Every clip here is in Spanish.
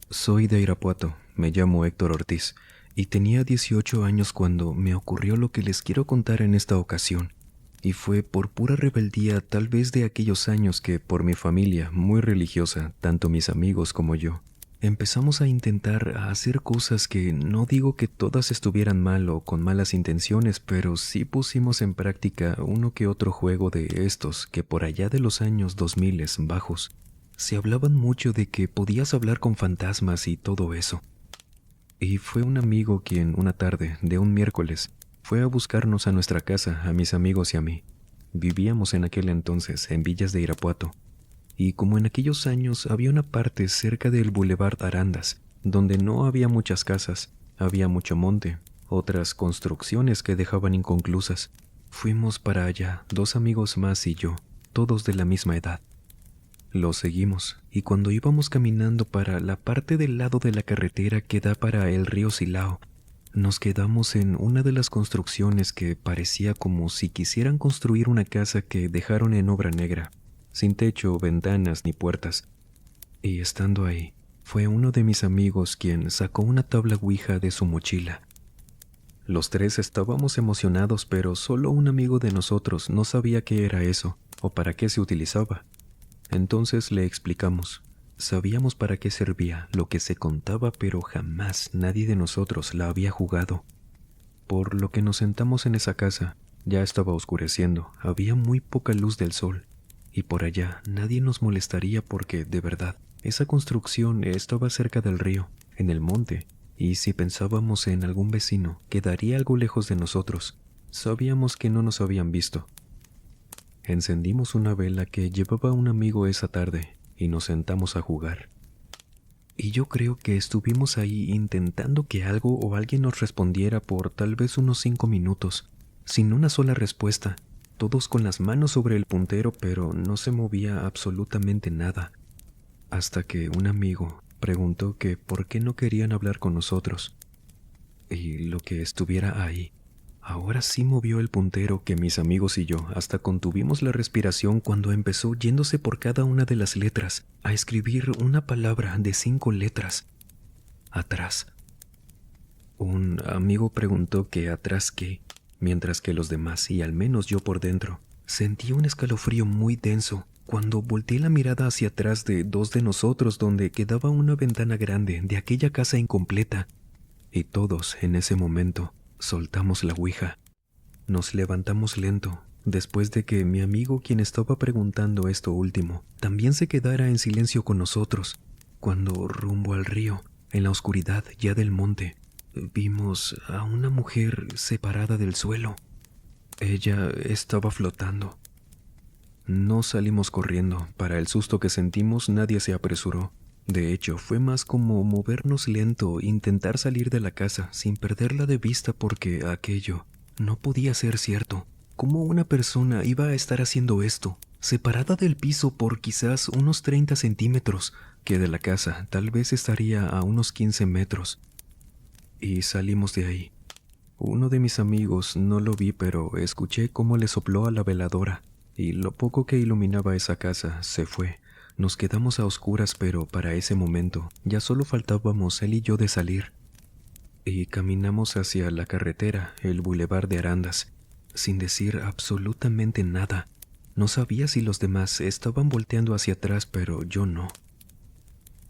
Soy de Irapuato, me llamo Héctor Ortiz, y tenía 18 años cuando me ocurrió lo que les quiero contar en esta ocasión. Y fue por pura rebeldía tal vez de aquellos años que por mi familia, muy religiosa, tanto mis amigos como yo, empezamos a intentar hacer cosas que no digo que todas estuvieran mal o con malas intenciones, pero sí pusimos en práctica uno que otro juego de estos que por allá de los años 2000 bajos se hablaban mucho de que podías hablar con fantasmas y todo eso. Y fue un amigo quien una tarde de un miércoles fue a buscarnos a nuestra casa, a mis amigos y a mí. Vivíamos en aquel entonces en Villas de Irapuato, y como en aquellos años había una parte cerca del Boulevard Arandas, donde no había muchas casas, había mucho monte, otras construcciones que dejaban inconclusas. Fuimos para allá, dos amigos más y yo, todos de la misma edad. Lo seguimos, y cuando íbamos caminando para la parte del lado de la carretera que da para el río Silao, nos quedamos en una de las construcciones que parecía como si quisieran construir una casa que dejaron en obra negra, sin techo, ventanas ni puertas. Y estando ahí, fue uno de mis amigos quien sacó una tabla Ouija de su mochila. Los tres estábamos emocionados, pero solo un amigo de nosotros no sabía qué era eso o para qué se utilizaba. Entonces le explicamos. Sabíamos para qué servía lo que se contaba, pero jamás nadie de nosotros la había jugado. Por lo que nos sentamos en esa casa. Ya estaba oscureciendo, había muy poca luz del sol, y por allá nadie nos molestaría porque, de verdad, esa construcción estaba cerca del río, en el monte, y si pensábamos en algún vecino, quedaría algo lejos de nosotros. Sabíamos que no nos habían visto. Encendimos una vela que llevaba un amigo esa tarde y nos sentamos a jugar. Y yo creo que estuvimos ahí intentando que algo o alguien nos respondiera por tal vez unos 5 minutos, sin una sola respuesta, todos con las manos sobre el puntero, pero no se movía absolutamente nada. Hasta que un amigo preguntó que por qué no querían hablar con nosotros. Y lo que estuviera ahí ahora sí movió el puntero que mis amigos y yo hasta contuvimos la respiración cuando empezó yéndose por cada una de las letras a escribir una palabra de 5 letras. Atrás. Un amigo preguntó que atrás qué, mientras que los demás, y al menos yo por dentro, sentí un escalofrío muy denso cuando volteé la mirada hacia atrás de dos de nosotros donde quedaba una ventana grande de aquella casa incompleta. Y todos, en ese momento, soltamos la ouija. Nos levantamos lento, después de que mi amigo, quien estaba preguntando esto último, también se quedara en silencio con nosotros, cuando rumbo al río, en la oscuridad ya del monte, vimos a una mujer separada del suelo. Ella estaba flotando. No salimos corriendo. Para el susto que sentimos, nadie se apresuró. De hecho, fue más como movernos lento, intentar salir de la casa sin perderla de vista porque aquello no podía ser cierto. ¿Cómo una persona iba a estar haciendo esto, separada del piso por quizás unos 30 centímetros, que de la casa tal vez estaría a unos 15 metros? Y salimos de ahí. Uno de mis amigos no lo vi, pero escuché cómo le sopló a la veladora, y lo poco que iluminaba esa casa se fue. Nos quedamos a oscuras, pero para ese momento ya solo faltábamos él y yo de salir. Y caminamos hacia la carretera, el Boulevard de Arandas, sin decir absolutamente nada. No sabía si los demás estaban volteando hacia atrás, pero yo no.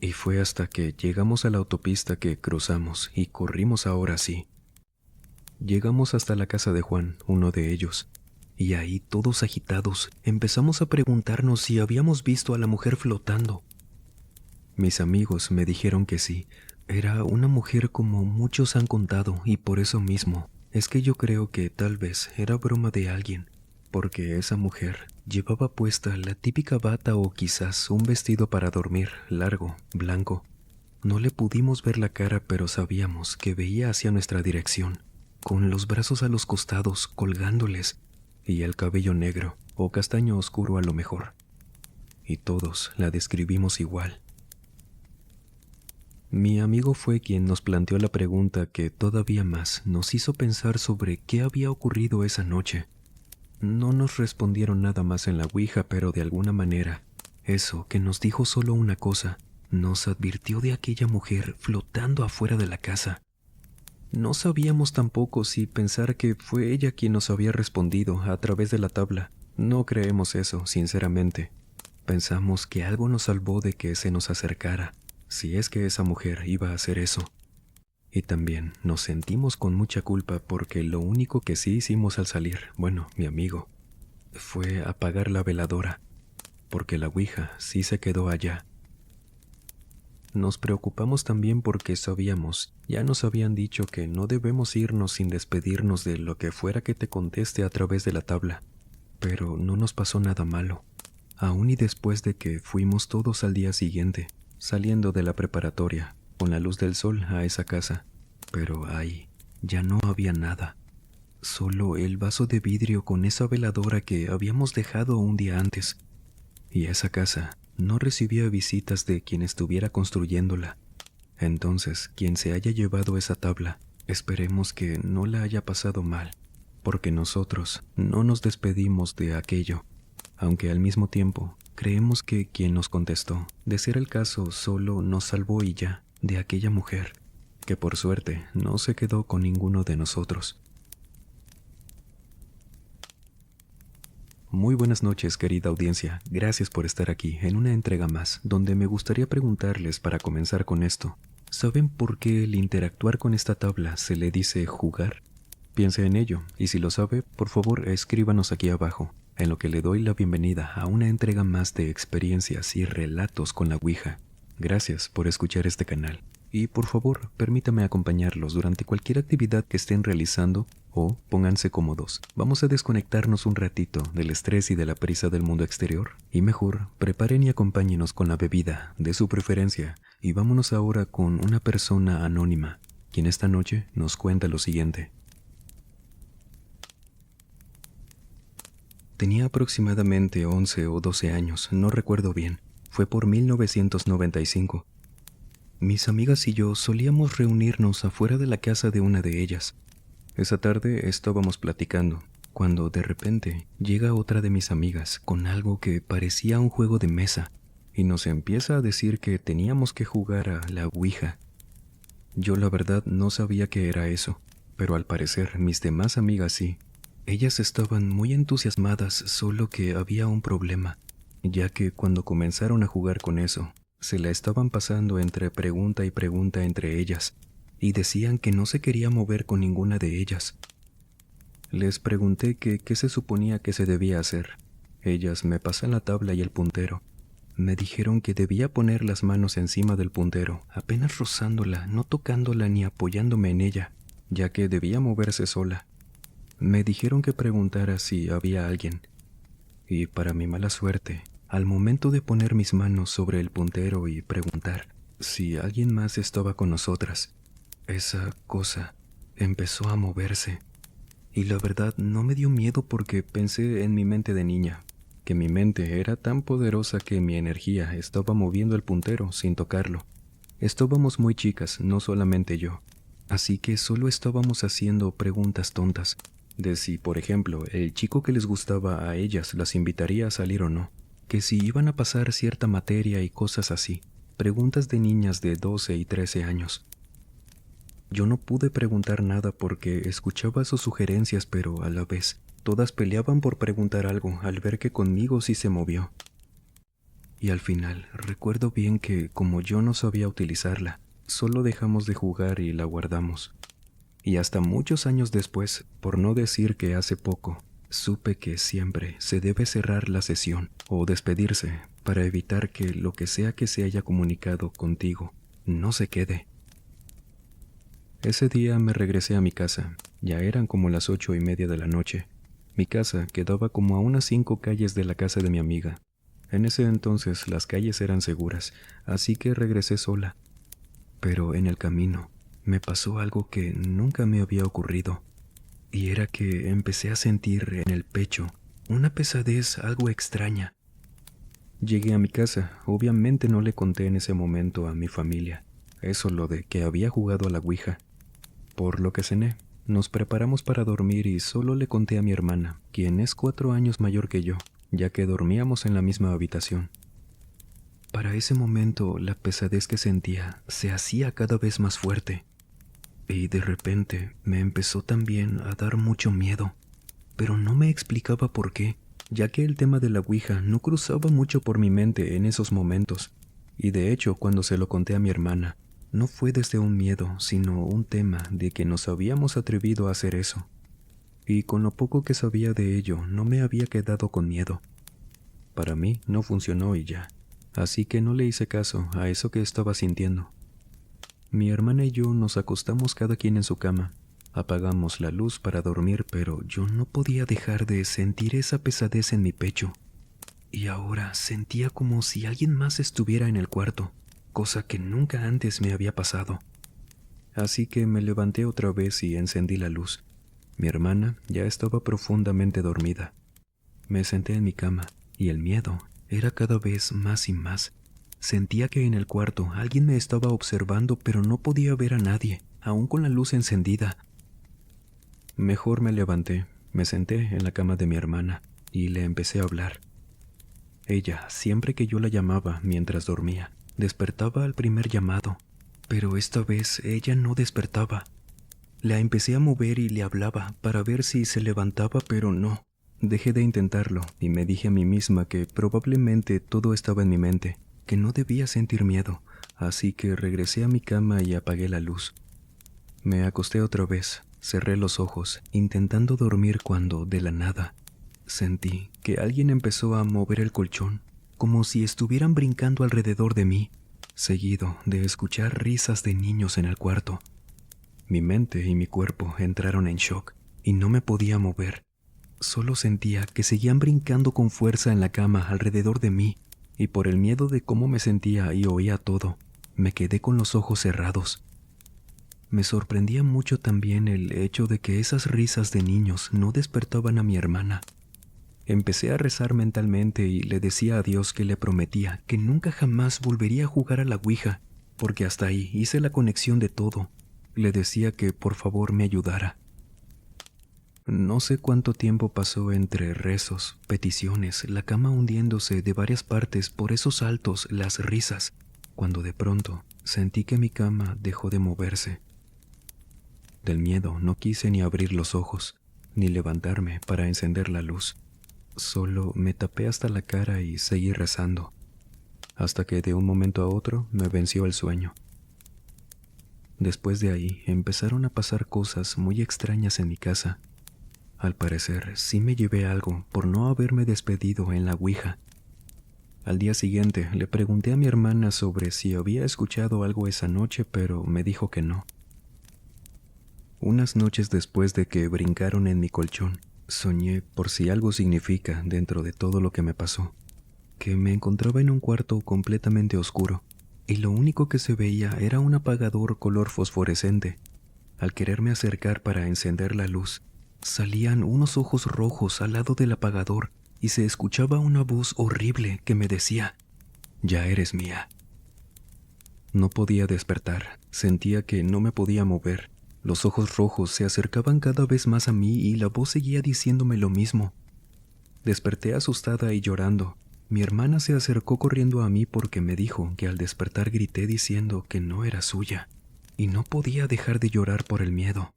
Y fue hasta que llegamos a la autopista que cruzamos y corrimos ahora sí. Llegamos hasta la casa de Juan, uno de ellos, y ahí, todos agitados, empezamos a preguntarnos si habíamos visto a la mujer flotando. Mis amigos me dijeron que sí, era una mujer como muchos han contado, y por eso mismo es que yo creo que tal vez era broma de alguien, porque esa mujer llevaba puesta la típica bata o quizás un vestido para dormir, largo, blanco. No le pudimos ver la cara, pero sabíamos que veía hacia nuestra dirección, con los brazos a los costados colgándoles y el cabello negro o castaño oscuro a lo mejor. Y todos la describimos igual. Mi amigo fue quien nos planteó la pregunta que todavía más nos hizo pensar sobre qué había ocurrido esa noche. No nos respondieron nada más en la ouija, pero de alguna manera, eso que nos dijo solo una cosa, Nos advirtió de aquella mujer flotando afuera de la casa. No sabíamos tampoco si pensar que fue ella quien nos había respondido a través de la tabla. No creemos eso, sinceramente. Pensamos que algo nos salvó de que se nos acercara, si es que esa mujer iba a hacer eso. Y también nos sentimos con mucha culpa porque lo único que sí hicimos al salir, bueno, mi amigo, fue apagar la veladora, porque la ouija sí se quedó allá. Nos preocupamos también porque sabíamos, ya nos habían dicho que no debemos irnos sin despedirnos de lo que fuera que te conteste a través de la tabla, pero no nos pasó nada malo, aún y después de que fuimos todos al día siguiente, saliendo de la preparatoria, con la luz del sol a esa casa, pero ahí ya no había nada, solo el vaso de vidrio con esa veladora que habíamos dejado un día antes, y esa casa no recibía visitas de quien estuviera construyéndola. Entonces, quien se haya llevado esa tabla, esperemos que no la haya pasado mal, porque nosotros no nos despedimos de aquello, aunque al mismo tiempo creemos que quien nos contestó, de ser el caso, solo nos salvó y ya, de aquella mujer, que por suerte no se quedó con ninguno de nosotros. Muy buenas noches, querida audiencia. Gracias por estar aquí en una entrega más, donde me gustaría preguntarles para comenzar con esto. ¿Saben por qué el interactuar con esta tabla se le dice jugar? Piense en ello, y si lo sabe, por favor escríbanos aquí abajo, en lo que le doy la bienvenida a una entrega más de experiencias y relatos con la Ouija. Gracias por escuchar este canal. Y por favor, permítame acompañarlos durante cualquier actividad que estén realizando o pónganse cómodos. Vamos a desconectarnos un ratito del estrés y de la prisa del mundo exterior. Y mejor, preparen y acompáñenos con la bebida de su preferencia. Y vámonos ahora con una persona anónima, quien esta noche nos cuenta lo siguiente. Tenía aproximadamente 11 o 12 años, no recuerdo bien. Fue por 1995. Mis amigas y yo solíamos reunirnos afuera de la casa de una de ellas. Esa tarde estábamos platicando, cuando de repente llega otra de mis amigas con algo que parecía un juego de mesa y nos empieza a decir que teníamos que jugar a la Ouija. Yo la verdad no sabía qué era eso, pero al parecer mis demás amigas sí. Ellas estaban muy entusiasmadas, solo que había un problema, ya que cuando comenzaron a jugar con eso, se la estaban pasando entre pregunta y pregunta entre ellas, y decían que no se quería mover con ninguna de ellas. Les pregunté que qué se suponía que se debía hacer. Ellas me pasan la tabla y el puntero. Me dijeron que debía poner las manos encima del puntero, apenas rozándola, no tocándola ni apoyándome en ella, ya que debía moverse sola. Me dijeron que preguntara si había alguien, y para mi mala suerte, al momento de poner mis manos sobre el puntero y preguntar si alguien más estaba con nosotras, esa cosa empezó a moverse. Y la verdad no me dio miedo porque pensé en mi mente de niña, que mi mente era tan poderosa que mi energía estaba moviendo el puntero sin tocarlo. Estábamos muy chicas, no solamente yo, así que solo estábamos haciendo preguntas tontas, de si, por ejemplo, el chico que les gustaba a ellas las invitaría a salir o no, que si iban a pasar cierta materia y cosas así, preguntas de niñas de 12 y 13 años. Yo no pude preguntar nada porque escuchaba sus sugerencias, pero a la vez, todas peleaban por preguntar algo al ver que conmigo sí se movió. Y al final, recuerdo bien que, como yo no sabía utilizarla, solo dejamos de jugar y la guardamos. Y hasta muchos años después, por no decir que hace poco, supe que siempre se debe cerrar la sesión o despedirse para evitar que lo que sea que se haya comunicado contigo no se quede. Ese día me regresé a mi casa. Ya eran como las 8:30 de la noche. Mi casa quedaba como a unas 5 calles de la casa de mi amiga. En ese entonces las calles eran seguras, así que regresé sola. Pero en el camino me pasó algo que nunca me había ocurrido, y era que empecé a sentir en el pecho una pesadez algo extraña. Llegué a mi casa, obviamente no le conté en ese momento a mi familia, eso lo de que había jugado a la Ouija. Por lo que cené, nos preparamos para dormir y solo le conté a mi hermana, quien es 4 años mayor que yo, ya que dormíamos en la misma habitación. Para ese momento, la pesadez que sentía se hacía cada vez más fuerte. Y de repente me empezó también a dar mucho miedo, pero no me explicaba por qué, ya que el tema de la ouija no cruzaba mucho por mi mente en esos momentos. Y de hecho, cuando se lo conté a mi hermana, no fue desde un miedo, sino un tema de que nos habíamos atrevido a hacer eso. Y con lo poco que sabía de ello, no me había quedado con miedo. Para mí no funcionó y ya, así que no le hice caso a eso que estaba sintiendo. Mi hermana y yo nos acostamos cada quien en su cama. Apagamos la luz para dormir, pero yo no podía dejar de sentir esa pesadez en mi pecho. Y ahora sentía como si alguien más estuviera en el cuarto, cosa que nunca antes me había pasado. Así que me levanté otra vez y encendí la luz. Mi hermana ya estaba profundamente dormida. Me senté en mi cama y el miedo era cada vez más y más. Sentía que en el cuarto alguien me estaba observando, pero no podía ver a nadie, aún con la luz encendida. Mejor me levanté, me senté en la cama de mi hermana y le empecé a hablar. Ella, siempre que yo la llamaba mientras dormía, despertaba al primer llamado, pero esta vez ella no despertaba. La empecé a mover y le hablaba para ver si se levantaba, pero no. Dejé de intentarlo y me dije a mí misma que probablemente todo estaba en mi mente, que no debía sentir miedo, así que regresé a mi cama y apagué la luz. Me acosté otra vez, cerré los ojos, intentando dormir cuando, de la nada, sentí que alguien empezó a mover el colchón, como si estuvieran brincando alrededor de mí, seguido de escuchar risas de niños en el cuarto. Mi mente y mi cuerpo entraron en shock y no me podía mover. Solo sentía que seguían brincando con fuerza en la cama alrededor de mí, y por el miedo de cómo me sentía y oía todo, me quedé con los ojos cerrados. Me sorprendía mucho también el hecho de que esas risas de niños no despertaban a mi hermana. Empecé a rezar mentalmente y le decía a Dios que le prometía que nunca jamás volvería a jugar a la ouija, porque hasta ahí hice la conexión de todo. Le decía que por favor me ayudara. No sé cuánto tiempo pasó entre rezos, peticiones, la cama hundiéndose de varias partes por esos saltos, las risas, cuando de pronto sentí que mi cama dejó de moverse. Del miedo no quise ni abrir los ojos, ni levantarme para encender la luz. Solo me tapé hasta la cara y seguí rezando, hasta que de un momento a otro me venció el sueño. Después de ahí empezaron a pasar cosas muy extrañas en mi casa. Al parecer, sí me llevé algo por no haberme despedido en la ouija. Al día siguiente le pregunté a mi hermana sobre si había escuchado algo esa noche, pero me dijo que no. Unas noches después de que brincaron en mi colchón, soñé, por si algo significa dentro de todo lo que me pasó, que me encontraba en un cuarto completamente oscuro, y lo único que se veía era un apagador color fosforescente. Al quererme acercar para encender la luz, salían unos ojos rojos al lado del apagador y se escuchaba una voz horrible que me decía, «Ya eres mía». No podía despertar, sentía que no me podía mover. Los ojos rojos se acercaban cada vez más a mí y la voz seguía diciéndome lo mismo. Desperté asustada y llorando. Mi hermana se acercó corriendo a mí porque me dijo que al despertar grité diciendo que no era suya, y no podía dejar de llorar por el miedo.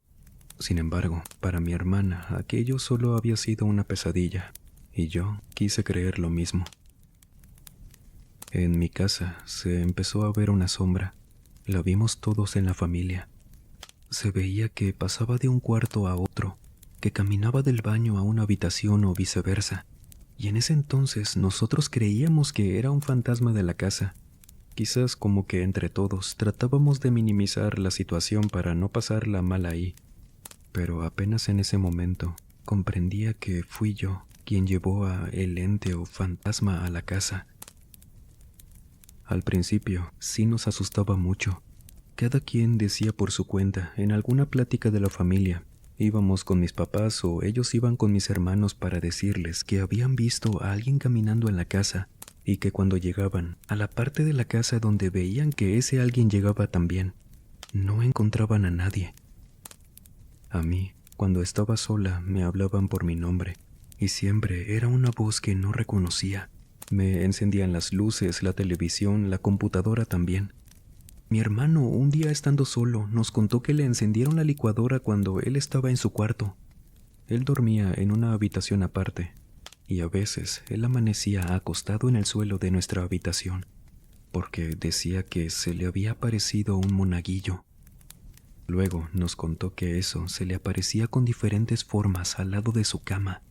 Sin embargo, para mi hermana aquello solo había sido una pesadilla, y yo quise creer lo mismo. En mi casa se empezó a ver una sombra. La vimos todos en la familia. Se veía que pasaba de un cuarto a otro, que caminaba del baño a una habitación o viceversa, y en ese entonces nosotros creíamos que era un fantasma de la casa. Quizás como que entre todos tratábamos de minimizar la situación para no pasarla mal ahí, pero apenas en ese momento comprendía que fui yo quien llevó a el ente o fantasma a la casa. Al principio sí nos asustaba mucho. Cada quien decía por su cuenta en alguna plática de la familia. Íbamos con mis papás o ellos iban con mis hermanos para decirles que habían visto a alguien caminando en la casa y que cuando llegaban a la parte de la casa donde veían que ese alguien llegaba también, no encontraban a nadie. A mí, cuando estaba sola, me hablaban por mi nombre y siempre era una voz que no reconocía. Me encendían las luces, la televisión, la computadora también. Mi hermano, un día estando solo, nos contó que le encendieron la licuadora cuando él estaba en su cuarto. Él dormía en una habitación aparte, y a veces él amanecía acostado en el suelo de nuestra habitación, porque decía que se le había aparecido un monaguillo. Luego nos contó que eso se le aparecía con diferentes formas al lado de su cama.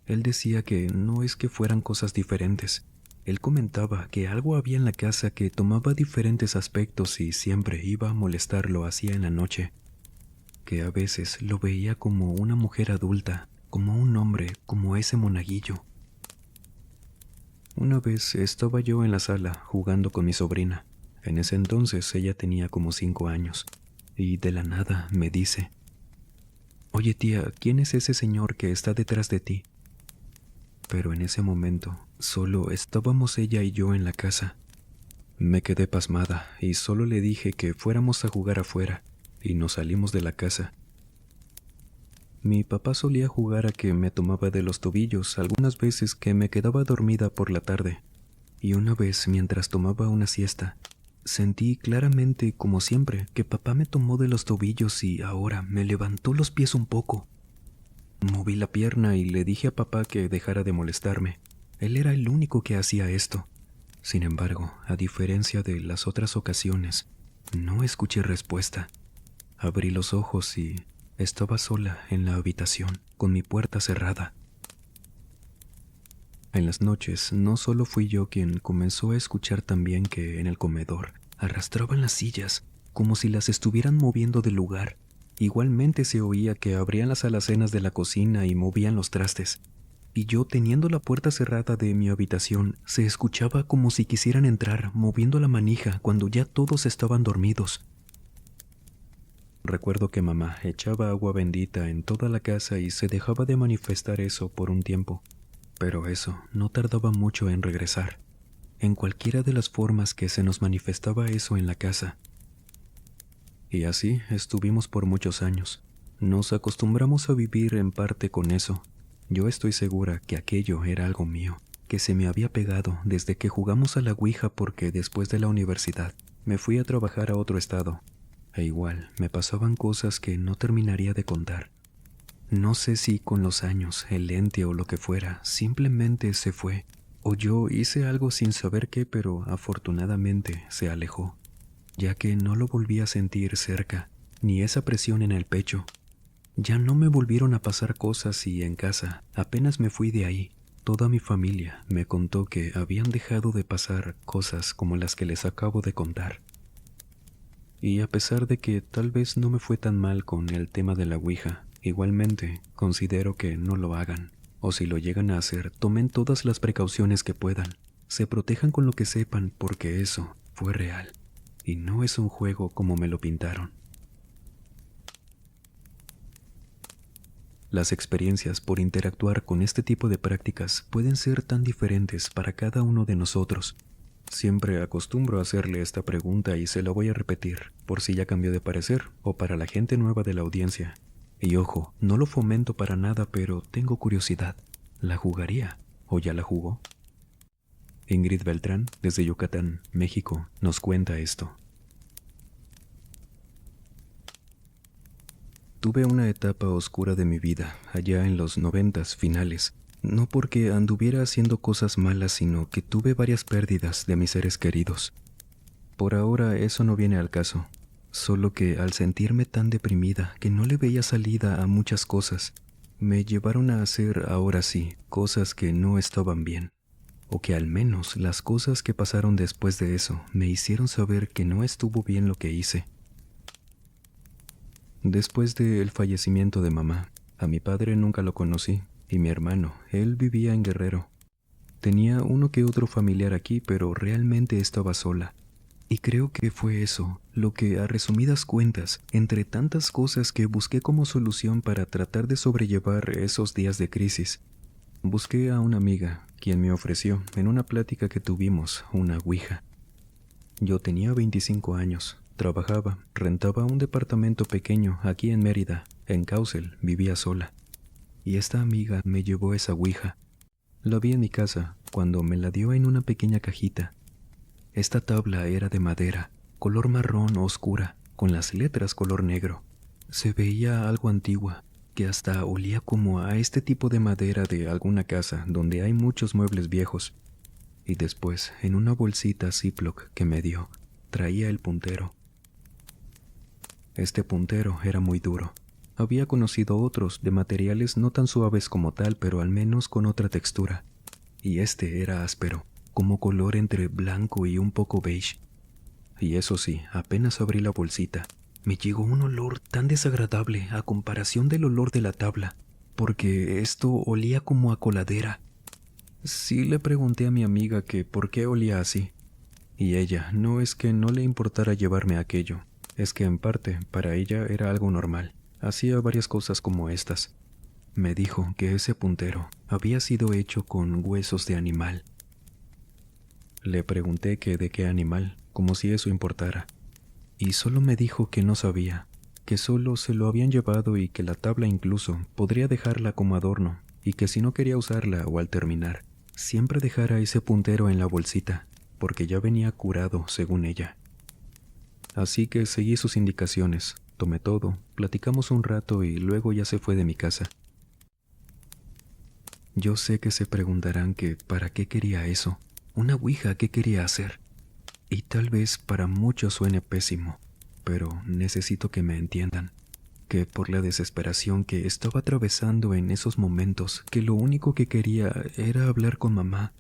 Él decía que no es que fueran cosas diferentes. Él comentaba que algo había en la casa que tomaba diferentes aspectos y siempre iba a molestarlo así en la noche. Que a veces lo veía como una mujer adulta, como un hombre, como ese monaguillo. Una vez estaba yo en la sala jugando con mi sobrina. En ese entonces ella tenía como 5 años. Y de la nada me dice: «Oye tía, ¿quién es ese señor que está detrás de ti?». Pero en ese momento solo estábamos ella y yo en la casa. Me quedé pasmada y solo le dije que fuéramos a jugar afuera, y nos salimos de la casa. Mi papá solía jugar a que me tomaba de los tobillos algunas veces que me quedaba dormida por la tarde, y una vez mientras tomaba una siesta, sentí claramente, como siempre, que papá me tomó de los tobillos y ahora me levantó los pies un poco. Moví la pierna y le dije a papá que dejara de molestarme. Él era el único que hacía esto. Sin embargo, a diferencia de las otras ocasiones, no escuché respuesta. Abrí los ojos y estaba sola en la habitación, con mi puerta cerrada. En las noches, no solo fui yo quien comenzó a escuchar también que en el comedor arrastraban las sillas, como si las estuvieran moviendo del lugar. Igualmente se oía que abrían las alacenas de la cocina y movían los trastes. Y yo, teniendo la puerta cerrada de mi habitación, se escuchaba como si quisieran entrar, moviendo la manija cuando ya todos estaban dormidos. Recuerdo que mamá echaba agua bendita en toda la casa y se dejaba de manifestar eso por un tiempo, pero eso no tardaba mucho en regresar, en cualquiera de las formas que se nos manifestaba eso en la casa. Y así estuvimos por muchos años. Nos acostumbramos a vivir en parte con eso. Yo estoy segura que aquello era algo mío, que se me había pegado desde que jugamos a la ouija, porque después de la universidad me fui a trabajar a otro estado. E igual me pasaban cosas que no terminaría de contar. No sé si con los años, el ente o lo que fuera, simplemente se fue, o yo hice algo sin saber qué, pero afortunadamente se alejó, ya que no lo volví a sentir cerca, ni esa presión en el pecho. Ya no me volvieron a pasar cosas y en casa, apenas me fui de ahí, toda mi familia me contó que habían dejado de pasar cosas como las que les acabo de contar. Y a pesar de que tal vez no me fue tan mal con el tema de la ouija, igualmente considero que no lo hagan, o si lo llegan a hacer, tomen todas las precauciones que puedan, se protejan con lo que sepan, porque eso fue real, y no es un juego como me lo pintaron. Las experiencias por interactuar con este tipo de prácticas pueden ser tan diferentes para cada uno de nosotros. Siempre acostumbro a hacerle esta pregunta y se la voy a repetir, por si ya cambió de parecer o para la gente nueva de la audiencia. Y ojo, no lo fomento para nada, pero tengo curiosidad. ¿La jugaría o ya la jugó? Ingrid Beltrán, desde Yucatán, México, nos cuenta esto. Tuve una etapa oscura de mi vida, allá en los 90s finales. No porque anduviera haciendo cosas malas, sino que tuve varias pérdidas de mis seres queridos. Por ahora eso no viene al caso, solo que al sentirme tan deprimida que no le veía salida a muchas cosas, me llevaron a hacer, ahora sí, cosas que no estaban bien. O que al menos las cosas que pasaron después de eso me hicieron saber que no estuvo bien lo que hice. Después del fallecimiento de mamá, a mi padre nunca lo conocí. Y mi hermano, él vivía en Guerrero. Tenía uno que otro familiar aquí, pero realmente estaba sola. Y creo que fue eso, lo que a resumidas cuentas, entre tantas cosas que busqué como solución para tratar de sobrellevar esos días de crisis, busqué a una amiga, quien me ofreció, en una plática que tuvimos, una ouija. Yo tenía 25 años, trabajaba, rentaba un departamento pequeño aquí en Mérida, en Caucel, vivía sola. Y esta amiga me llevó esa ouija. La vi en mi casa, cuando me la dio en una pequeña cajita. Esta tabla era de madera, color marrón oscura, con las letras color negro. Se veía algo antigua, que hasta olía como a este tipo de madera de alguna casa donde hay muchos muebles viejos. Y después, en una bolsita Ziploc que me dio, traía el puntero. Este puntero era muy duro. Había conocido otros de materiales no tan suaves como tal, pero al menos con otra textura. Y este era áspero, como color entre blanco y un poco beige. Y eso sí, apenas abrí la bolsita, me llegó un olor tan desagradable a comparación del olor de la tabla, porque esto olía como a coladera. Sí le pregunté a mi amiga que por qué olía así, y ella no es que no le importara llevarme aquello, es que en parte para ella era algo normal. Hacía varias cosas como estas. Me dijo que ese puntero había sido hecho con huesos de animal. Le pregunté que de qué animal, como si eso importara, y solo me dijo que no sabía, que solo se lo habían llevado y que la tabla incluso podría dejarla como adorno, y que si no quería usarla o al terminar, siempre dejara ese puntero en la bolsita, porque ya venía curado según ella. Así que seguí sus indicaciones, tomé todo, platicamos un rato y luego ya se fue de mi casa. Yo sé que se preguntarán que para qué quería eso, una ouija, ¿qué quería hacer? Y tal vez para muchos suene pésimo, pero necesito que me entiendan, que por la desesperación que estaba atravesando en esos momentos, que lo único que quería era hablar con mamá.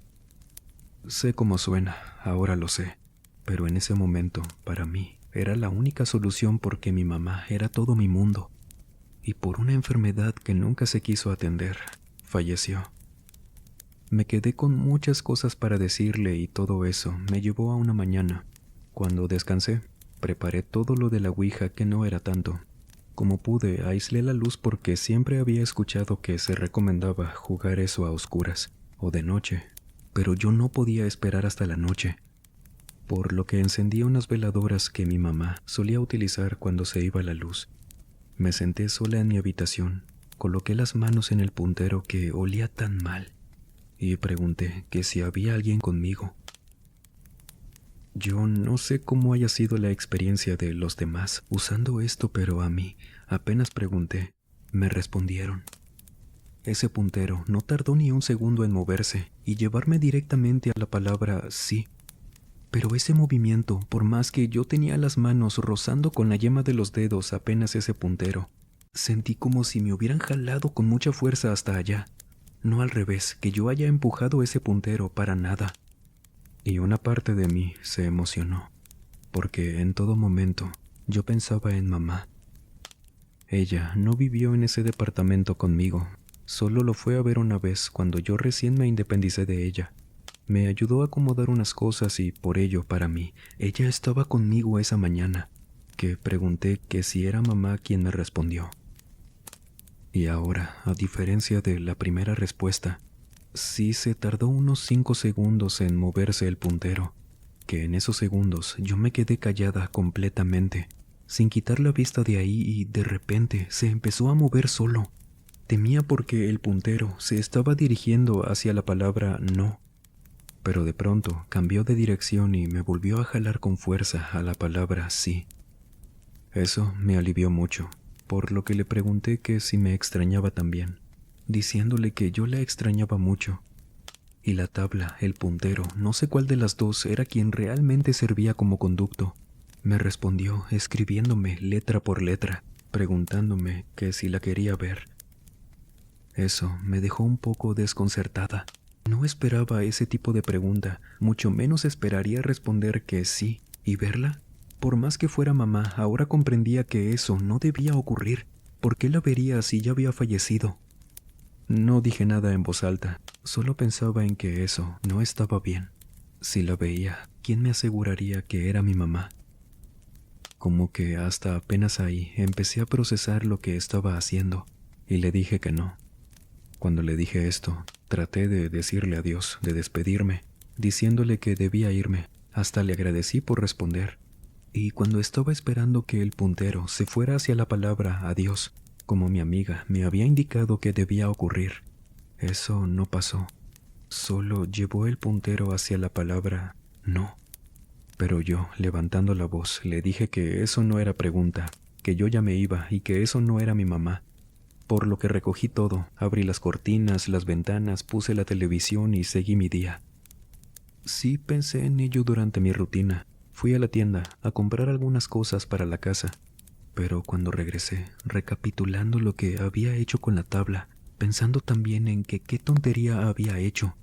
Sé cómo suena, ahora lo sé, pero en ese momento, para mí, era la única solución porque mi mamá era todo mi mundo, y por una enfermedad que nunca se quiso atender, falleció. Me quedé con muchas cosas para decirle y todo eso me llevó a una mañana. Cuando descansé, preparé todo lo de la ouija que no era tanto. Como pude, aislé la luz porque siempre había escuchado que se recomendaba jugar eso a oscuras o de noche, pero yo no podía esperar hasta la noche, por lo que encendí unas veladoras que mi mamá solía utilizar cuando se iba la luz. Me senté sola en mi habitación, coloqué las manos en el puntero que olía tan mal y pregunté que si había alguien conmigo. Yo no sé cómo haya sido la experiencia de los demás usando esto, pero a mí, apenas pregunté, me respondieron. Ese puntero no tardó ni un segundo en moverse y llevarme directamente a la palabra sí. Pero ese movimiento, por más que yo tenía las manos rozando con la yema de los dedos apenas ese puntero, sentí como si me hubieran jalado con mucha fuerza hasta allá. No al revés, que yo haya empujado ese puntero para nada. Y una parte de mí se emocionó, porque en todo momento yo pensaba en mamá. Ella no vivió en ese departamento conmigo, solo lo fue a ver una vez cuando yo recién me independicé de ella. Me ayudó a acomodar unas cosas y por ello, para mí, ella estaba conmigo esa mañana, que pregunté que si era mamá quien me respondió. Y ahora, a diferencia de la primera respuesta, sí se tardó unos 5 segundos en moverse el puntero, que en esos segundos yo me quedé callada completamente, sin quitar la vista de ahí y de repente se empezó a mover solo. Temía porque el puntero se estaba dirigiendo hacia la palabra no, pero de pronto cambió de dirección y me volvió a jalar con fuerza a la palabra sí. Eso me alivió mucho, por lo que le pregunté que si me extrañaba también, diciéndole que yo la extrañaba mucho. Y la tabla, el puntero, no sé cuál de las dos era quien realmente servía como conducto. Me respondió escribiéndome letra por letra, preguntándome que si la quería ver. Eso me dejó un poco desconcertada. No esperaba ese tipo de pregunta, mucho menos esperaría responder que sí y verla. Por más que fuera mamá, ahora comprendía que eso no debía ocurrir. ¿Por qué la vería si ya había fallecido? No dije nada en voz alta, solo pensaba en que eso no estaba bien. Si la veía, ¿quién me aseguraría que era mi mamá? Como que hasta apenas ahí empecé a procesar lo que estaba haciendo, y le dije que no. Cuando le dije esto, traté de decirle adiós, de despedirme, diciéndole que debía irme. Hasta le agradecí por responder. Y cuando estaba esperando que el puntero se fuera hacia la palabra adiós, como mi amiga me había indicado que debía ocurrir, eso no pasó. Solo llevó el puntero hacia la palabra no. Pero yo, levantando la voz, le dije que eso no era pregunta, que yo ya me iba y que eso no era mi mamá. Por lo que recogí todo, abrí las cortinas, las ventanas, puse la televisión y seguí mi día. Sí pensé en ello durante mi rutina. Fui a la tienda a comprar algunas cosas para la casa. Pero cuando regresé, recapitulando lo que había hecho con la tabla, pensando también en que qué tontería había hecho.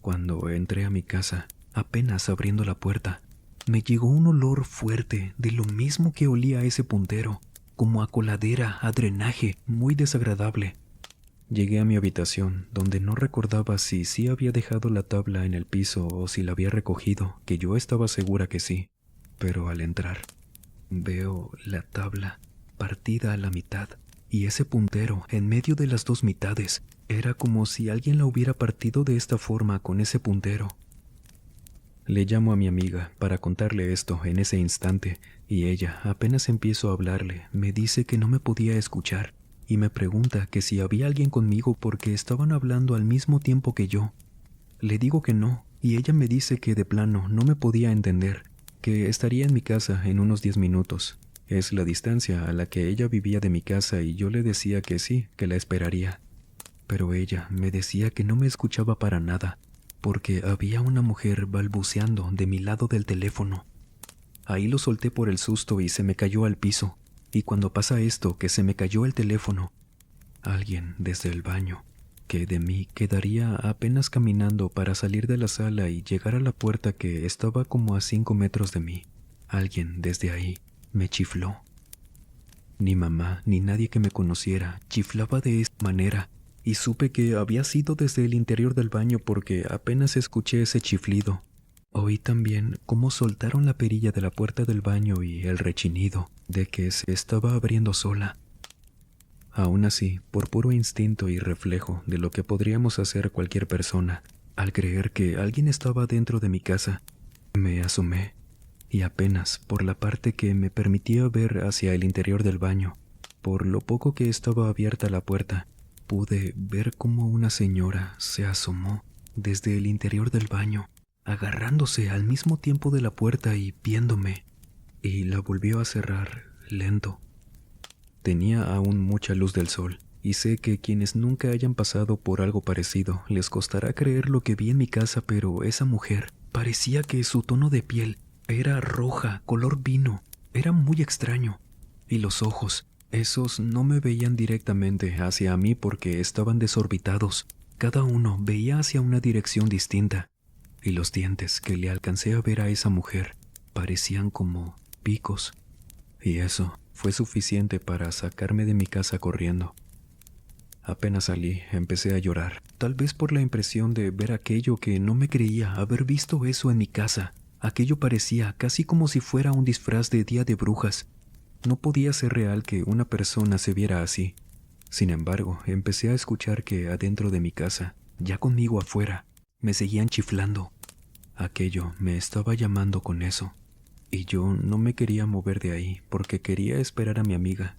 Cuando entré a mi casa, apenas abriendo la puerta, me llegó un olor fuerte de lo mismo que olía ese puntero, como a coladera, a drenaje, muy desagradable. Llegué a mi habitación, donde no recordaba si sí había dejado la tabla en el piso o si la había recogido, que yo estaba segura que sí. Pero al entrar, veo la tabla partida a la mitad, y ese puntero en medio de las dos mitades. Era como si alguien la hubiera partido de esta forma con ese puntero. Le llamo a mi amiga para contarle esto en ese instante, y ella, apenas empiezo a hablarle, me dice que no me podía escuchar, y me pregunta que si había alguien conmigo porque estaban hablando al mismo tiempo que yo. Le digo que no, y ella me dice que de plano no me podía entender, que estaría en mi casa en unos 10 minutos. Es la distancia a la que ella vivía de mi casa y yo le decía que sí, que la esperaría. Pero ella me decía que no me escuchaba para nada, porque había una mujer balbuceando de mi lado del teléfono. Ahí lo solté por el susto y se me cayó al piso, y cuando pasa esto, que se me cayó el teléfono, alguien desde el baño, que de mí quedaría apenas caminando para salir de la sala y llegar a la puerta que estaba como a 5 metros de mí, alguien desde ahí me chifló. Ni mamá ni nadie que me conociera chiflaba de esta manera, y supe que había sido desde el interior del baño porque apenas escuché ese chiflido. Oí también cómo soltaron la perilla de la puerta del baño y el rechinido de que se estaba abriendo sola. Aún así, por puro instinto y reflejo de lo que podríamos hacer cualquier persona, al creer que alguien estaba dentro de mi casa, me asomé, y apenas por la parte que me permitía ver hacia el interior del baño, por lo poco que estaba abierta la puerta, pude ver cómo una señora se asomó desde el interior del baño, agarrándose al mismo tiempo de la puerta y viéndome, y la volvió a cerrar lento. Tenía aún mucha luz del sol, y sé que quienes nunca hayan pasado por algo parecido les costará creer lo que vi en mi casa, pero esa mujer parecía que su tono de piel era roja, color vino, era muy extraño, y los ojos, esos no me veían directamente hacia mí porque estaban desorbitados, cada uno veía hacia una dirección distinta, y los dientes que le alcancé a ver a esa mujer parecían como picos, y eso fue suficiente para sacarme de mi casa corriendo. Apenas salí, empecé a llorar, tal vez por la impresión de ver aquello que no me creía haber visto eso en mi casa. Aquello parecía casi como si fuera un disfraz de Día de Brujas. No podía ser real que una persona se viera así. Sin embargo, empecé a escuchar que adentro de mi casa, ya conmigo afuera, me seguían chiflando. Aquello me estaba llamando con eso. Y yo no me quería mover de ahí porque quería esperar a mi amiga,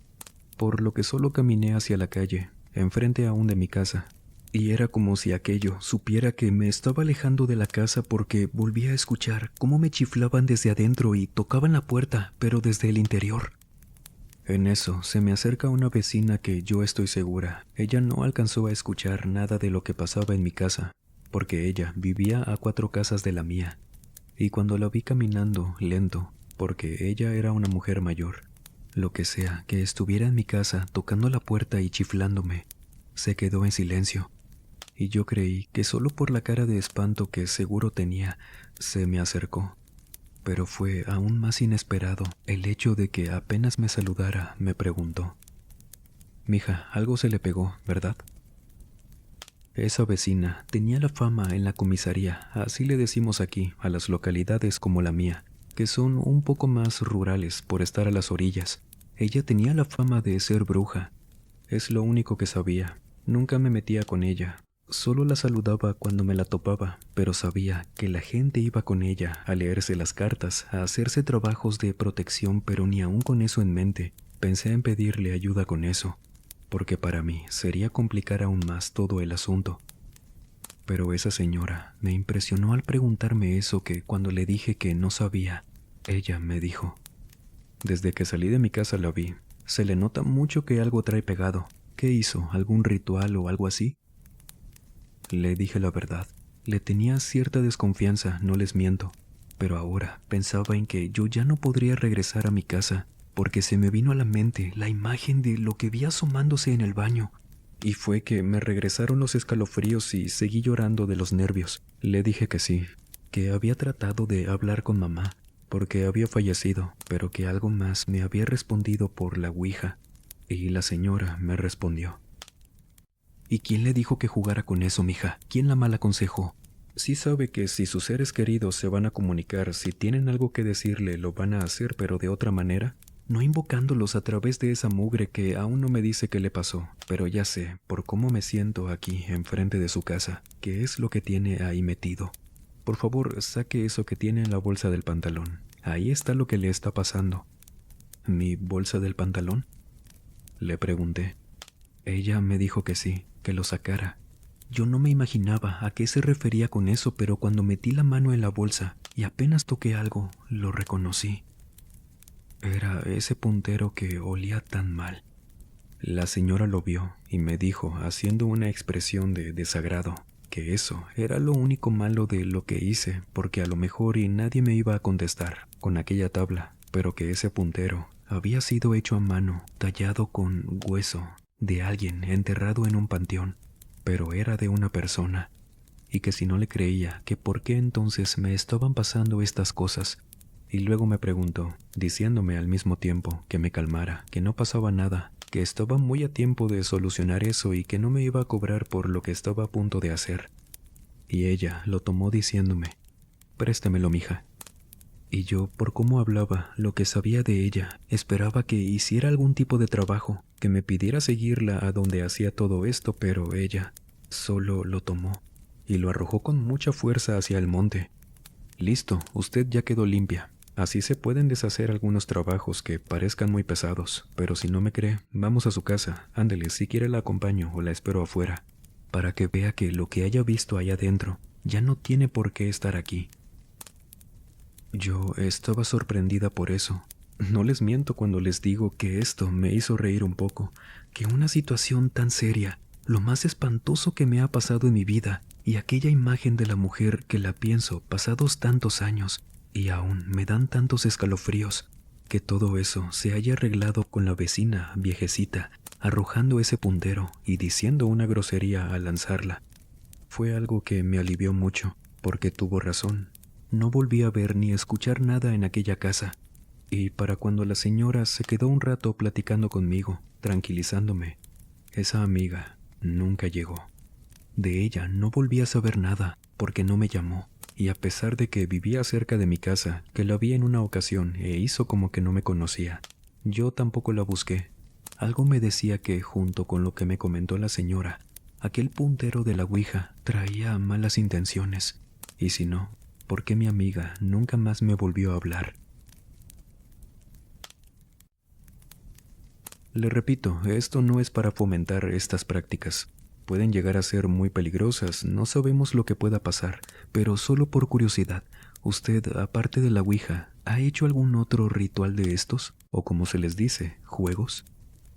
por lo que solo caminé hacia la calle, enfrente aún de mi casa, y era como si aquello supiera que me estaba alejando de la casa porque volvía a escuchar cómo me chiflaban desde adentro y tocaban la puerta, pero desde el interior. En eso se me acerca una vecina que yo estoy segura, ella no alcanzó a escuchar nada de lo que pasaba en mi casa, porque ella vivía a 4 casas de la mía. Y cuando la vi caminando lento, porque ella era una mujer mayor, lo que sea que estuviera en mi casa tocando la puerta y chiflándome, se quedó en silencio, y yo creí que solo por la cara de espanto que seguro tenía, se me acercó. Pero fue aún más inesperado el hecho de que apenas me saludara, me preguntó: «Mija, algo se le pegó, ¿verdad?». Esa vecina tenía la fama en la comisaría, así le decimos aquí a las localidades como la mía, que son un poco más rurales por estar a las orillas. Ella tenía la fama de ser bruja. Es lo único que sabía. Nunca me metía con ella. Solo la saludaba cuando me la topaba, pero sabía que la gente iba con ella a leerse las cartas, a hacerse trabajos de protección, pero ni aún con eso en mente pensé en pedirle ayuda con eso, porque para mí sería complicar aún más todo el asunto. Pero esa señora me impresionó al preguntarme eso que cuando le dije que no sabía, ella me dijo: desde que salí de mi casa la vi. Se le nota mucho que algo trae pegado. ¿Qué hizo? ¿Algún ritual o algo así? Le dije la verdad. Le tenía cierta desconfianza, no les miento. Pero ahora pensaba en que yo ya no podría regresar a mi casa, porque se me vino a la mente la imagen de lo que vi asomándose en el baño. Y fue que me regresaron los escalofríos y seguí llorando de los nervios. Le dije que sí, que había tratado de hablar con mamá, porque había fallecido, pero que algo más me había respondido por la ouija. Y la señora me respondió: ¿y quién le dijo que jugara con eso, mija? ¿Quién la mal aconsejó? Sí sabe que si sus seres queridos se van a comunicar, si tienen algo que decirle, lo van a hacer, pero de otra manera, no invocándolos a través de esa mugre que aún no me dice qué le pasó, pero ya sé, por cómo me siento aquí, enfrente de su casa, qué es lo que tiene ahí metido. Por favor, saque eso que tiene en la bolsa del pantalón. Ahí está lo que le está pasando. ¿Mi bolsa del pantalón?, le pregunté. Ella me dijo que sí, que lo sacara. Yo no me imaginaba a qué se refería con eso, pero cuando metí la mano en la bolsa y apenas toqué algo, lo reconocí. Era ese puntero que olía tan mal. La señora lo vio y me dijo, haciendo una expresión de desagrado, que eso era lo único malo de lo que hice, porque a lo mejor y nadie me iba a contestar con aquella tabla, pero que ese puntero había sido hecho a mano, tallado con hueso de alguien enterrado en un panteón, pero era de una persona, y que si no le creía, que por qué entonces me estaban pasando estas cosas. Y luego me preguntó, diciéndome al mismo tiempo que me calmara, que no pasaba nada, que estaba muy a tiempo de solucionar eso y que no me iba a cobrar por lo que estaba a punto de hacer. Y ella lo tomó diciéndome: préstamelo, mija. Y yo, por cómo hablaba, lo que sabía de ella, esperaba que hiciera algún tipo de trabajo, que me pidiera seguirla a donde hacía todo esto, pero ella solo lo tomó y lo arrojó con mucha fuerza hacia el monte. Listo, usted ya quedó limpia. Así se pueden deshacer algunos trabajos que parezcan muy pesados, pero si no me cree, vamos a su casa. Ándele, si quiere la acompaño o la espero afuera, para que vea que lo que haya visto allá adentro ya no tiene por qué estar aquí. Yo estaba sorprendida por eso. No les miento cuando les digo que esto me hizo reír un poco, que una situación tan seria, lo más espantoso que me ha pasado en mi vida, y aquella imagen de la mujer que la pienso pasados tantos años, y aún me dan tantos escalofríos, que todo eso se haya arreglado con la vecina viejecita, arrojando ese puntero y diciendo una grosería al lanzarla. Fue algo que me alivió mucho, porque tuvo razón. No volví a ver ni escuchar nada en aquella casa, y para cuando la señora se quedó un rato platicando conmigo, tranquilizándome, esa amiga nunca llegó. De ella no volví a saber nada, porque no me llamó, y a pesar de que vivía cerca de mi casa, que la vi en una ocasión e hizo como que no me conocía, yo tampoco la busqué. Algo me decía que, junto con lo que me comentó la señora, aquel puntero de la ouija traía malas intenciones, y si no, ¿por qué mi amiga nunca más me volvió a hablar? Le repito, esto no es para fomentar estas prácticas. Pueden llegar a ser muy peligrosas, no sabemos lo que pueda pasar, pero solo por curiosidad, ¿usted, aparte de la ouija, ha hecho algún otro ritual de estos? O como se les dice, juegos.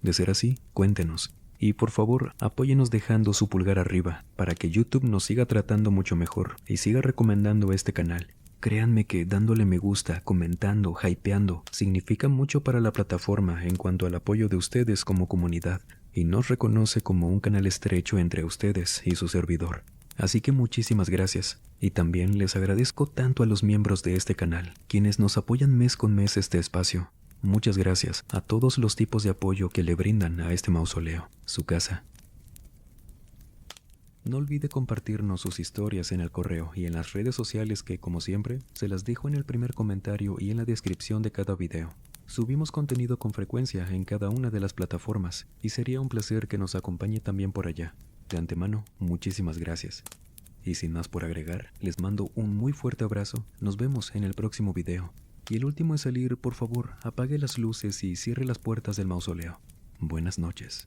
De ser así, cuéntenos. Y por favor, apóyenos dejando su pulgar arriba, para que YouTube nos siga tratando mucho mejor y siga recomendando este canal. Créanme que dándole me gusta, comentando, hypeando, significa mucho para la plataforma en cuanto al apoyo de ustedes como comunidad, y nos reconoce como un canal estrecho entre ustedes y su servidor. Así que muchísimas gracias, y también les agradezco tanto a los miembros de este canal, quienes nos apoyan mes con mes este espacio. Muchas gracias a todos los tipos de apoyo que le brindan a este mausoleo, su casa. No olvide compartirnos sus historias en el correo y en las redes sociales que, como siempre, se las dejo en el primer comentario y en la descripción de cada video. Subimos contenido con frecuencia en cada una de las plataformas y sería un placer que nos acompañe también por allá. De antemano, muchísimas gracias. Y sin más por agregar, les mando un muy fuerte abrazo. Nos vemos en el próximo video. Y el último en salir, por favor, apague las luces y cierre las puertas del mausoleo. Buenas noches.